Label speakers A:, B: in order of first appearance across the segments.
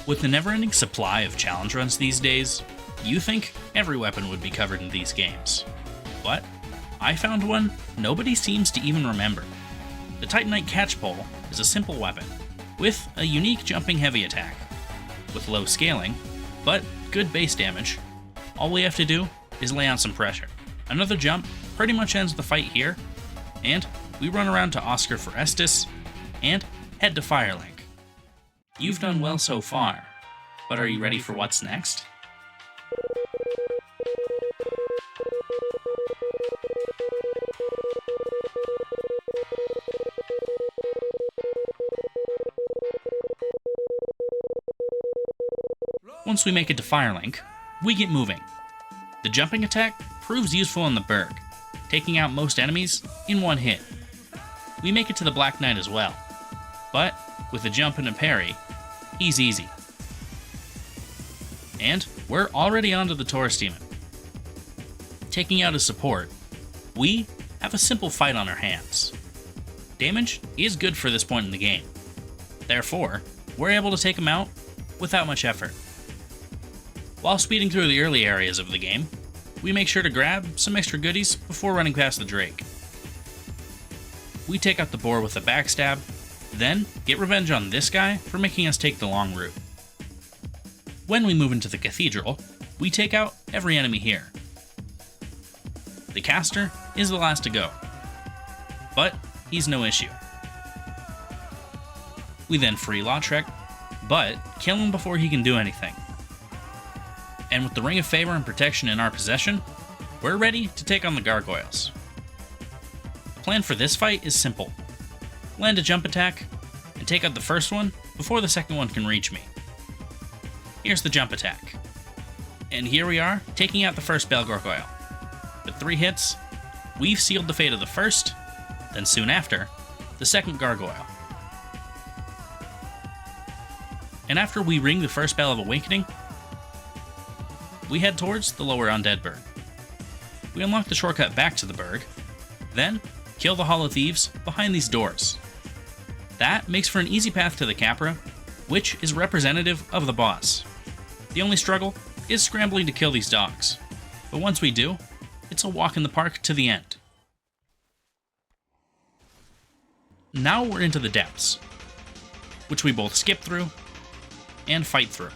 A: With the never-ending supply of challenge runs these days, you think every weapon would be covered in these games. But I found one nobody seems to even remember. The Titanite Catchpole is a simple weapon, with a unique jumping heavy attack. With low scaling, but good base damage, all we have to do is lay on some pressure. Another jump pretty much ends the fight here, and we run around to Oscar for Estus, and head to Firelink. You've done well so far, but are you ready for what's next? Once we make it to Firelink, we get moving. The jumping attack proves useful in the Burg, taking out most enemies in one hit. We make it to the Black Knight as well, but with a jump and a parry, he's easy. And we're already onto the Taurus Demon. Taking out his support, we have a simple fight on our hands. Damage is good for this point in the game. Therefore, we're able to take him out without much effort. While speeding through the early areas of the game, we make sure to grab some extra goodies before running past the Drake. We take out the boar with a backstab, then get revenge on this guy for making us take the long route. When we move into the cathedral, we take out every enemy here. The caster is the last to go, but he's no issue. We then free Lautrec, but kill him before he can do anything. And with the Ring of Favor and Protection in our possession, we're ready to take on the Gargoyles. The plan for this fight is simple. Land a jump attack, and take out the first one before the second one can reach me. Here's the jump attack. And here we are, taking out the first Bell Gargoyle. With 3 hits, we've sealed the fate of the first, then soon after, the second Gargoyle. And after we ring the first Bell of Awakening, we head towards the lower Undead Burg. We unlock the shortcut back to the Burg, then kill the Hollow Thieves behind these doors. That makes for an easy path to the Capra, which is representative of the boss. The only struggle is scrambling to kill these dogs, but once we do, it's a walk in the park to the end. Now we're into the depths, which we both skip through and fight through.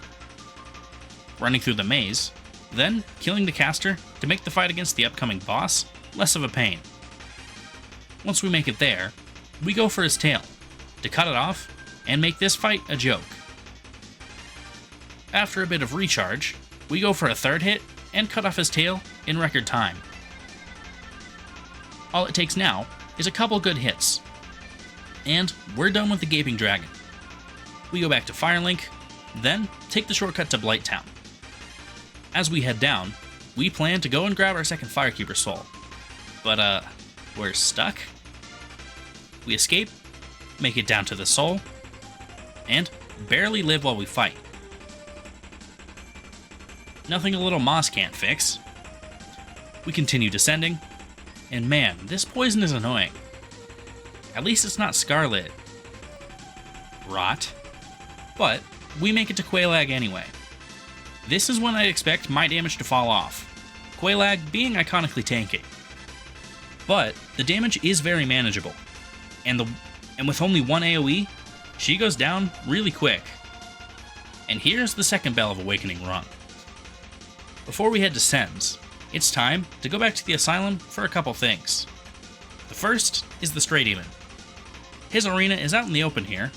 A: Running through the maze, then killing the caster to make the fight against the upcoming boss less of a pain. Once we make it there, we go for his tail, to cut it off and make this fight a joke. After a bit of recharge, we go for a third hit and cut off his tail in record time. All it takes now is a couple good hits, and we're done with the Gaping Dragon. We go back to Firelink, then take the shortcut to Blighttown. As we head down, we plan to go and grab our second Firekeeper soul. But, we're stuck. We escape, make it down to the soul, and barely live while we fight. Nothing a little moss can't fix. We continue descending, and man, this poison is annoying. At least it's not scarlet. Rot. But we make it to Quelaag anyway. This is when I expect my damage to fall off, Quelaag being iconically tanky. But the damage is very manageable, and with only one AoE, she goes down really quick. And here's the second Bell of Awakening rung. Before we head to Sens, it's time to go back to the Asylum for a couple things. The first is the Stray Demon. His arena is out in the open here,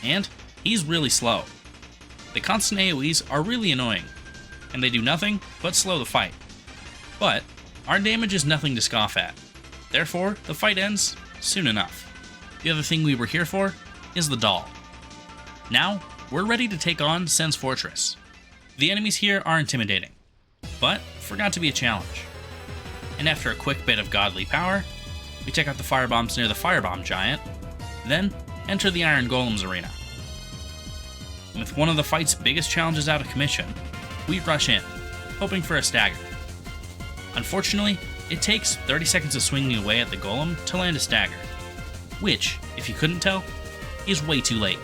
A: and he's really slow. The constant AoEs are really annoying, and they do nothing but slow the fight. But our damage is nothing to scoff at, therefore the fight ends soon enough. The other thing we were here for is the doll. Now, we're ready to take on Sens Fortress. The enemies here are intimidating, but forgot to be a challenge. And after a quick bit of godly power, we take out the firebombs near the Firebomb Giant, then enter the Iron Golem's arena. And with one of the fight's biggest challenges out of commission, we rush in, hoping for a stagger. Unfortunately, it takes 30 seconds of swinging away at the golem to land a stagger, which, if you couldn't tell, is way too late.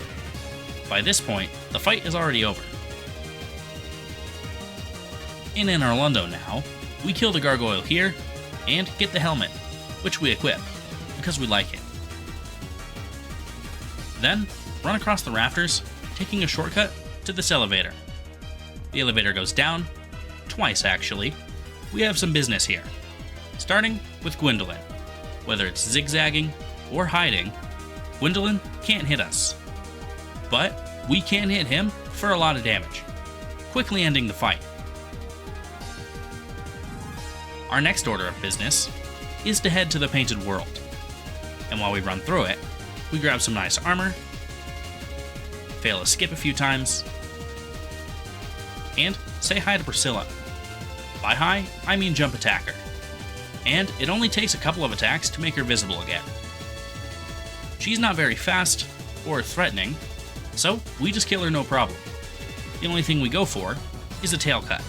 A: By this point, the fight is already over. In Anor Londo now, we kill the gargoyle here, and get the helmet, which we equip, because we like it. Then, run across the rafters, taking a shortcut to this elevator. The elevator goes down, twice actually. We have some business here. Starting with Gwendolyn. Whether it's zigzagging or hiding, Gwendolyn can't hit us. But we can hit him for a lot of damage, quickly ending the fight. Our next order of business is to head to the Painted World. And while we run through it, we grab some nice armor, fail a skip a few times, and say hi to Priscilla. By hi, I mean jump attack her. And it only takes a couple of attacks to make her visible again. She's not very fast or threatening, so we just kill her no problem. The only thing we go for is a tail cut.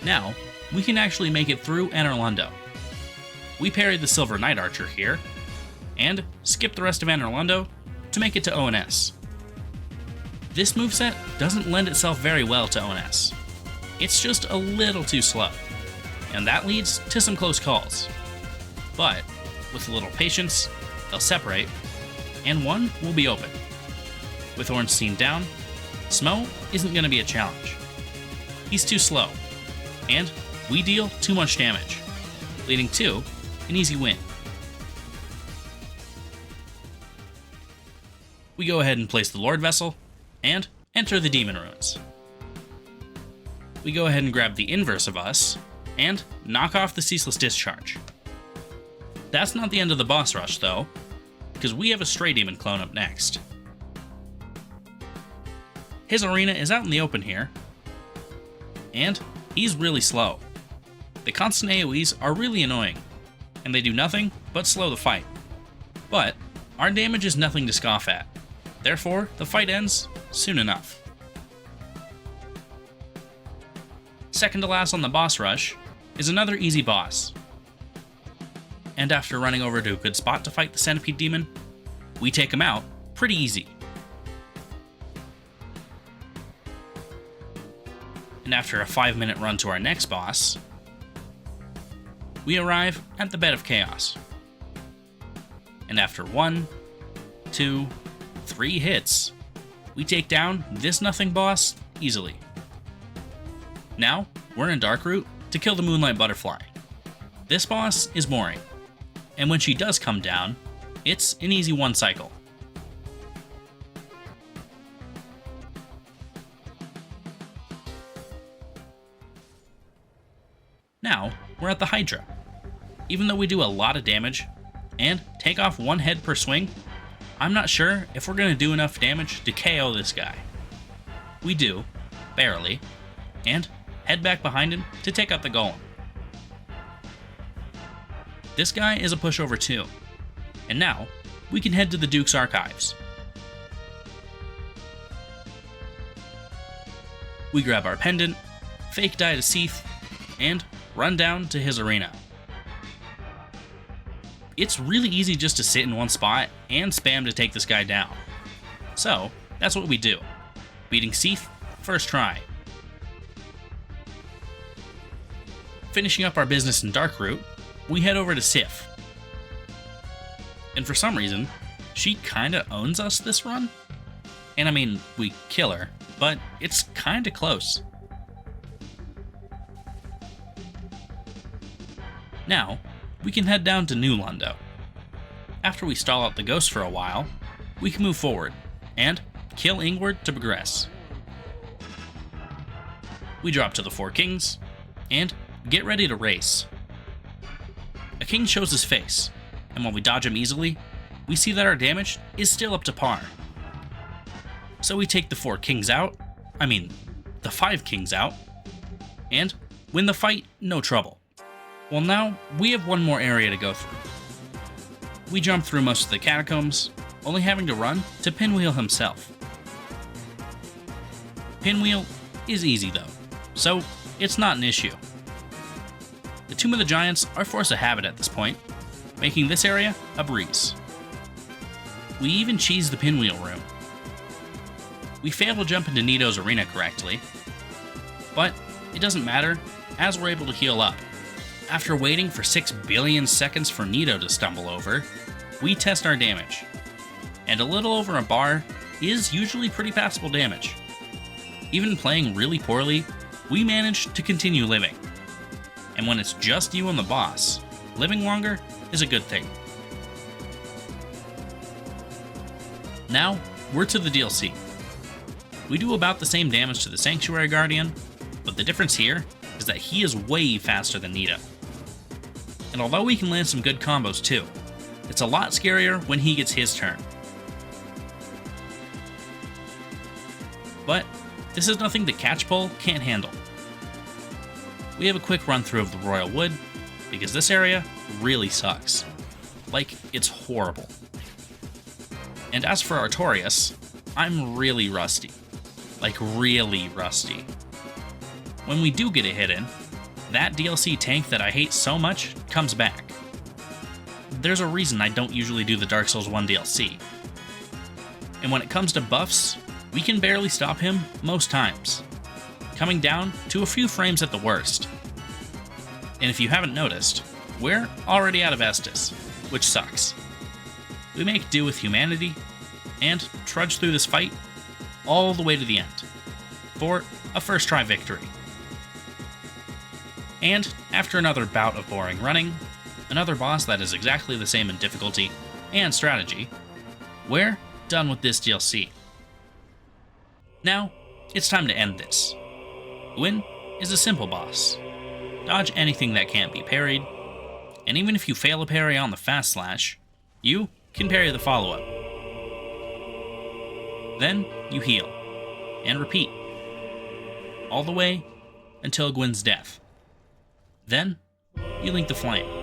A: Now, we can actually make it through Anor Londo. We parried the Silver Knight Archer here, and skip the rest of Anor Londo to make it to ONS. This moveset doesn't lend itself very well to ONS. It's just a little too slow, and that leads to some close calls. But, with a little patience, they'll separate, and one will be open. With Ornstein down, Smough isn't going to be a challenge. He's too slow, and we deal too much damage, leading to an easy win. We go ahead and place the Lord Vessel, and enter the Demon Ruins. We go ahead and grab the inverse of us, and knock off the Ceaseless Discharge. That's not the end of the boss rush though, because we have a Stray Demon clone up next. His arena is out in the open here, and he's really slow. The constant AoEs are really annoying, and they do nothing but slow the fight. But our damage is nothing to scoff at, therefore the fight ends soon enough. Second to last on the boss rush is another easy boss. And after running over to a good spot to fight the Centipede Demon, we take him out pretty easy. And after a 5-minute run to our next boss, we arrive at the Bed of Chaos. And after 1, 2, 3 hits, we take down this nothing boss easily. Now, we're in Darkroot to kill the Moonlight Butterfly. This boss is boring, and when she does come down, it's an easy one cycle. Now, we're at the Hydra. Even though we do a lot of damage, and take off 1 head per swing, I'm not sure if we're going to do enough damage to KO this guy. We do, barely, and head back behind him to take out the Golem. This guy is a pushover too, and now we can head to the Duke's Archives. We grab our pendant, fake die to Seath, and run down to his arena. It's really easy just to sit in one spot and spam to take this guy down. So, that's what we do. Beating Seath, first try. Finishing up our business in Darkroot, we head over to Sif. And for some reason, she kinda owns us this run. And I mean, we kill her, but it's kinda close. Now, we can head down to New Londo. After we stall out the ghost for a while, we can move forward, and kill Ingward to progress. We drop to the 4 kings, and get ready to race. A king shows his face, and while we dodge him easily, we see that our damage is still up to par. So we take the 4 kings out, the 5 kings out, and win the fight no trouble. Well, now we have one more area to go through. We jump through most of the catacombs, only having to run to Pinwheel himself. Pinwheel is easy though, so it's not an issue. The Tomb of the Giants are force of habit at this point, making this area a breeze. We even cheese the pinwheel room. We fail to jump into Nito's arena correctly, but it doesn't matter, as we're able to heal up. After waiting for 6 billion seconds for Nito to stumble over, we test our damage. And a little over a bar is usually pretty passable damage. Even playing really poorly, we manage to continue living. And when it's just you and the boss, living longer is a good thing. Now, we're to the DLC. We do about the same damage to the Sanctuary Guardian, but the difference here is that he is way faster than Nito. And although we can land some good combos too, it's a lot scarier when he gets his turn. But this is nothing the Catchpole can't handle. We have a quick run through of the Royal Wood, because this area really sucks. Like, it's horrible. And as for Artorias, I'm really rusty. Like, really rusty. When we do get a hit in, that DLC tank that I hate so much comes back. There's a reason I don't usually do the Dark Souls 1 DLC. And when it comes to buffs, we can barely stop him most times, coming down to a few frames at the worst. And if you haven't noticed, we're already out of Estus, which sucks. We make do with humanity, and trudge through this fight all the way to the end, for a first try victory. And after another bout of boring running, another boss that is exactly the same in difficulty and strategy, we're done with this DLC. Now, it's time to end this. Gwyn is a simple boss. Dodge anything that can't be parried, and even if you fail a parry on the fast slash, you can parry the follow-up. Then you heal, and repeat, all the way until Gwyn's death. Then, you link the flame.